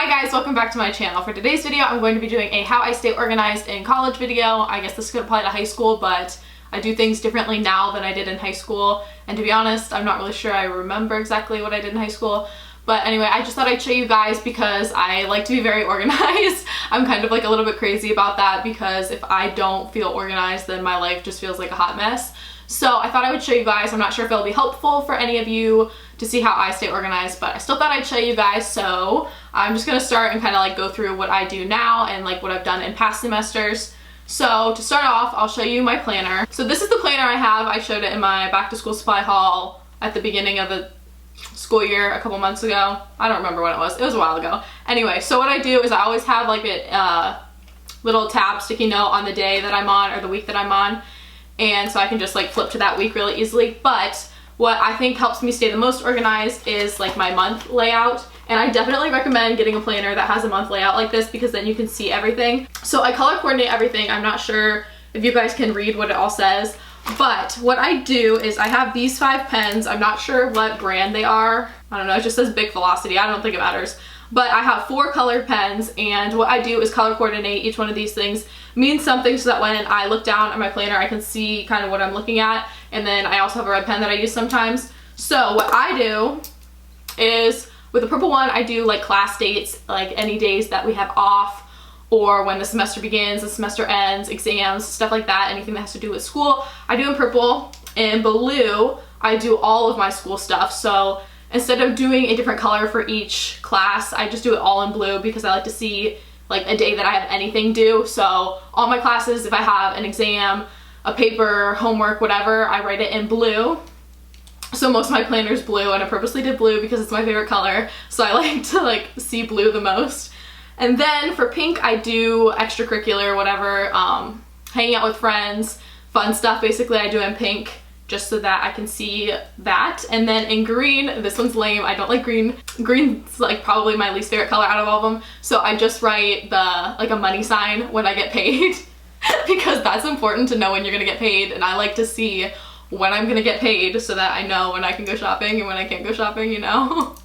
Hi guys, welcome back to my channel. For today's video, I'm going to be doing a how I stay organized in college video. I guess this could apply to high school, but I do things differently now than I did in high school. And to be honest, I'm not really sure I remember exactly what I did in high school. But anyway, I just thought I'd show you guys because I like to be very organized. I'm kind of like a little bit crazy about that because if I don't feel organized, then my life just feels like a hot mess. So I thought I would show you guys. I'm not sure if it'll be helpful for any of you to see how I stay organized, but I still thought I'd show you guys. So I'm just gonna start and kind of like go through what I do now and like what I've done in past semesters. So to start off, I'll show you my planner. So this is the planner I have. I showed it in my back to school supply haul at the beginning of the school year a couple months ago. I don't remember when it was. It was a while ago. Anyway, so what I do is I always have like a little tab sticky note on the day that I'm on or the week that I'm on. And so I can just like flip to that week really easily. But what I think helps me stay the most organized is like my month layout. And I definitely recommend getting a planner that has a month layout like this because then you can see everything. So I color coordinate everything. I'm not sure if you guys can read what it all says. But what I do is I have these 5 pens. I'm not sure what brand they are. I don't know, it just says Big Velocity. I don't think it matters. But I have 4 colored pens, and what I do is color coordinate each one of these things. Means something so that when I look down at my planner, I can see kind of what I'm looking at. And then I also have a red pen that I use sometimes. So what I do is with the purple one, I do like class dates, like any days that we have off, or when the semester begins, the semester ends, exams, stuff like that, anything that has to do with school, I do in purple. In blue, I do all of my school stuff. So instead of doing a different color for each class, I just do it all in blue because I like to see like a day that I have anything due. So all my classes, if I have an exam, a paper, homework, whatever, I write it in blue. So most of my planner is blue, and I purposely did blue because it's my favorite color. So I like to like see blue the most. And then for pink, I do extracurricular, whatever, hanging out with friends, fun stuff basically I do in pink, just so that I can see that. And then in green, this one's lame, I don't like green. Green's like probably my least favorite color out of all of them. So I just write like a money sign when I get paid because that's important to know when you're gonna get paid, and I like to see when I'm gonna get paid so that I know when I can go shopping and when I can't go shopping, you know?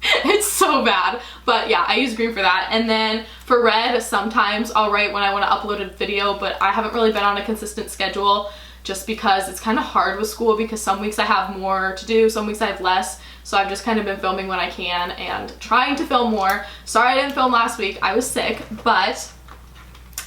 It's so bad, but yeah, I use green for that. And then for red, sometimes I'll write when I want to upload a video, but I haven't really been on a consistent schedule just because it's kind of hard with school because some weeks I have more to do, some weeks I have less. So I've just kind of been filming when I can and trying to film more. Sorry I didn't film last week, I was sick, but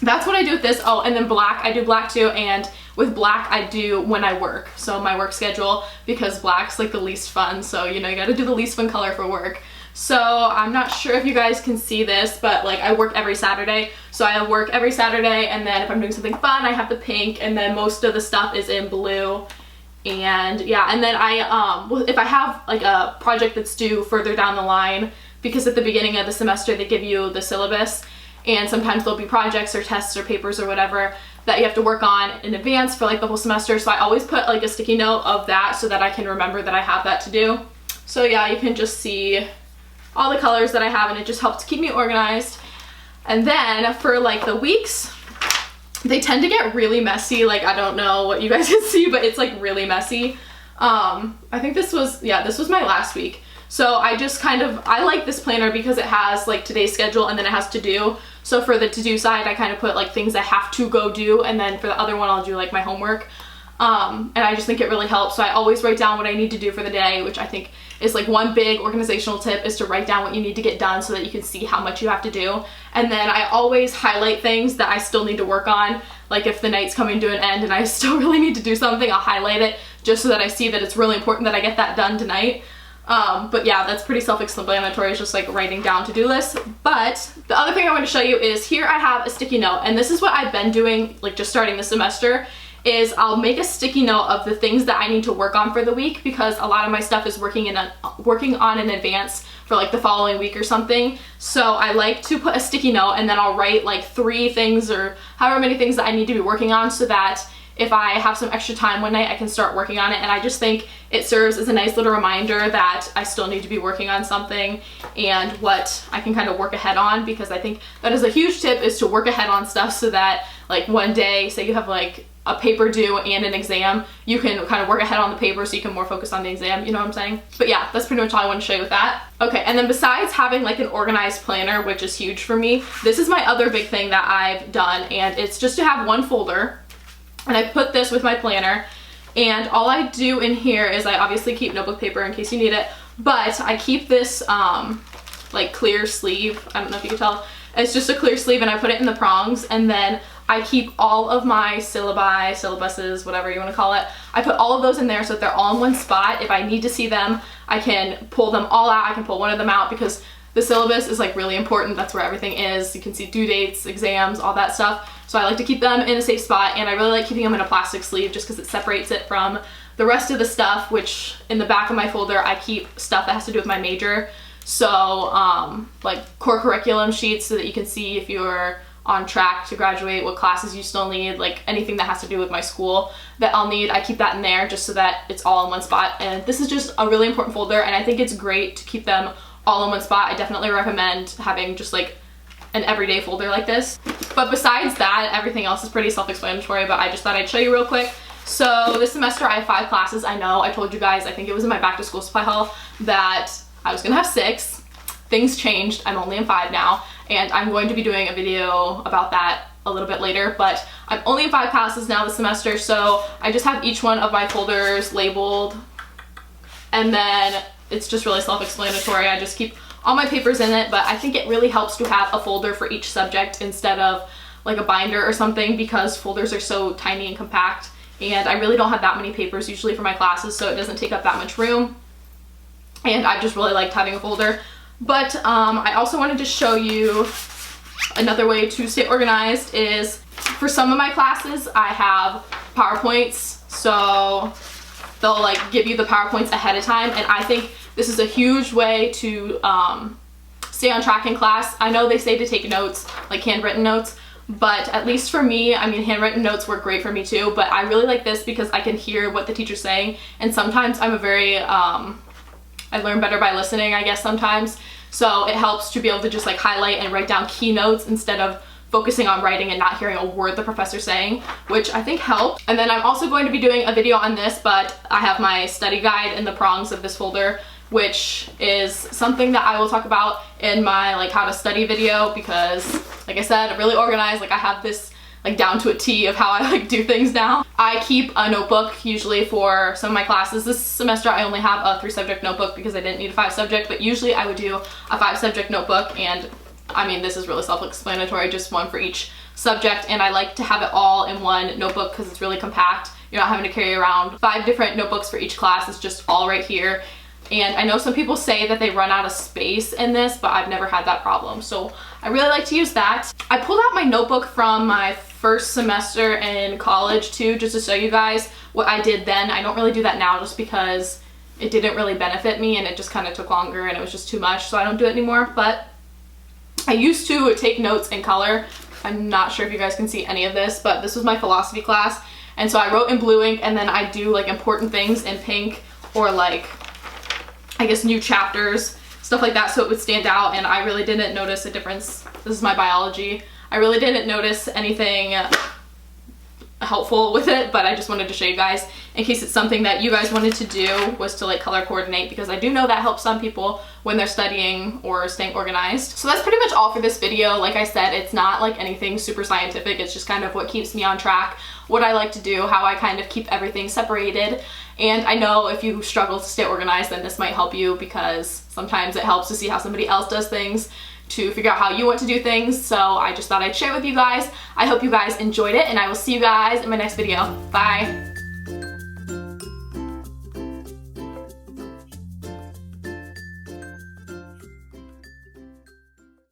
that's what I do with this. Oh, and then black, I do black too, and with black I do when I work. So my work schedule, because black's like the least fun, so you know, you gotta do the least fun color for work. So I'm not sure if you guys can see this, but like I work every Saturday. So I work every Saturday, and then if I'm doing something fun, I have the pink, and then most of the stuff is in blue. And yeah, and then if I have like a project that's due further down the line, because at the beginning of the semester they give you the syllabus, and sometimes there'll be projects or tests or papers or whatever that you have to work on in advance for like the whole semester. So I always put like a sticky note of that so that I can remember that I have that to do. So yeah, you can just see all the colors that I have, and it just helps keep me organized. And then for like the weeks, they tend to get really messy. Like I don't know what you guys can see, but it's like really messy. I think this was my last week. So I just I like this planner because it has like today's schedule and then it has to do. So for the to do side, I kind of put like things I have to go do, and then for the other one, I'll do like my homework. And I just think it really helps. So I always write down what I need to do for the day, which I think is like one big organizational tip, is to write down what you need to get done so that you can see how much you have to do. And then I always highlight things that I still need to work on. Like if the night's coming to an end and I still really need to do something, I'll highlight it just so that I see that it's really important that I get that done tonight. But yeah, that's pretty self-explanatory. It's just like writing down to-do lists. But the other thing I want to show you is here I have a sticky note, and this is what I've been doing like just starting the semester, is I'll make a sticky note of the things that I need to work on for the week, because a lot of my stuff is working on in advance for like the following week or something. So I like to put a sticky note, and then I'll write like 3 things or however many things that I need to be working on, so that if I have some extra time one night, I can start working on it. And I just think it serves as a nice little reminder that I still need to be working on something and what I can kind of work ahead on, because I think that is a huge tip, is to work ahead on stuff so that like one day, say you have like a paper due and an exam, you can kind of work ahead on the paper so you can more focus on the exam, you know what I'm saying? But yeah, that's pretty much all I want to show you with that. Okay, and then besides having like an organized planner, which is huge for me, this is my other big thing that I've done, and it's just to have one folder, and I put this with my planner, and all I do in here is I obviously keep notebook paper in case you need it, but I keep this like clear sleeve, I don't know if you can tell, it's just a clear sleeve, and I put it in the prongs, and then I keep all of my syllabi, syllabuses, whatever you want to call it. I put all of those in there so that they're all in one spot. If I need to see them, I can pull them all out. I can pull one of them out because the syllabus is like really important. That's where everything is. You can see due dates, exams, all that stuff. So I like to keep them in a safe spot, and I really like keeping them in a plastic sleeve just because it separates it from the rest of the stuff, which in the back of my folder, I keep stuff that has to do with my major. So like core curriculum sheets so that you can see if you're on track to graduate, what classes you still need, like anything that has to do with my school that I'll need, I keep that in there just so that it's all in one spot. And this is just a really important folder, and I think it's great to keep them all in one spot. I definitely recommend having just like an everyday folder like this. But besides that, everything else is pretty self-explanatory, but I just thought I'd show you real quick. So this semester I have 5 classes. I know I told you guys, I think it was in my back to school supply haul, that I was gonna have 6. Things changed. I'm only in 5 now, and I'm going to be doing a video about that a little bit later, but I'm only in 5 classes now this semester, so I just have each one of my folders labeled, and then it's just really self-explanatory. I just keep all my papers in it, but I think it really helps to have a folder for each subject instead of like a binder or something, because folders are so tiny and compact, and I really don't have that many papers usually for my classes, so it doesn't take up that much room, and I just really liked having a folder. But I also wanted to show you another way to stay organized is for some of my classes I have PowerPoints, so they'll like give you the PowerPoints ahead of time, and I think this is a huge way to stay on track in class. I know they say to take notes, like handwritten notes, but at least for me, I mean, handwritten notes work great for me too, but I really like this because I can hear what the teacher's saying, and sometimes I'm a very I learn better by listening, I guess, sometimes. So it helps to be able to just like highlight and write down keynotes instead of focusing on writing and not hearing a word the professor's saying, which I think helped. And then I'm also going to be doing a video on this, but I have my study guide in the prongs of this folder, which is something that I will talk about in my like how to study video, because like I said, I'm really organized. Like I have this like down to a T of how I like do things now. I keep a notebook usually for some of my classes. This semester I only have a 3-subject notebook because I didn't need a 5-subject, but usually I would do a 5-subject notebook, and I mean, this is really self-explanatory, just one for each subject, and I like to have it all in one notebook because it's really compact. You're not having to carry around 5 different notebooks for each class. It's just all right here. And I know some people say that they run out of space in this, but I've never had that problem, so I really like to use that. I pulled out my notebook from my first semester in college too, just to show you guys what I did then. I don't really do that now just because it didn't really benefit me and it just kind of took longer and it was just too much, so I don't do it anymore. But I used to take notes in color. I'm not sure if you guys can see any of this, but this was my philosophy class, and so I wrote in blue ink, and then I do like important things in pink, or like I guess new chapters, stuff like that, so it would stand out, and I really didn't notice a difference. This is my biology. I really didn't notice anything helpful with it, but I just wanted to show you guys in case it's something that you guys wanted to do, was to like color coordinate, because I do know that helps some people when they're studying or staying organized. So that's pretty much all for this video. Like I said, it's not like anything super scientific. It's just kind of what keeps me on track, what I like to do, how I kind of keep everything separated. And I know if you struggle to stay organized, then this might help you, because sometimes it helps to see how somebody else does things to figure out how you want to do things. So I just thought I'd share with you guys. I hope you guys enjoyed it, and I will see you guys in my next video. Bye.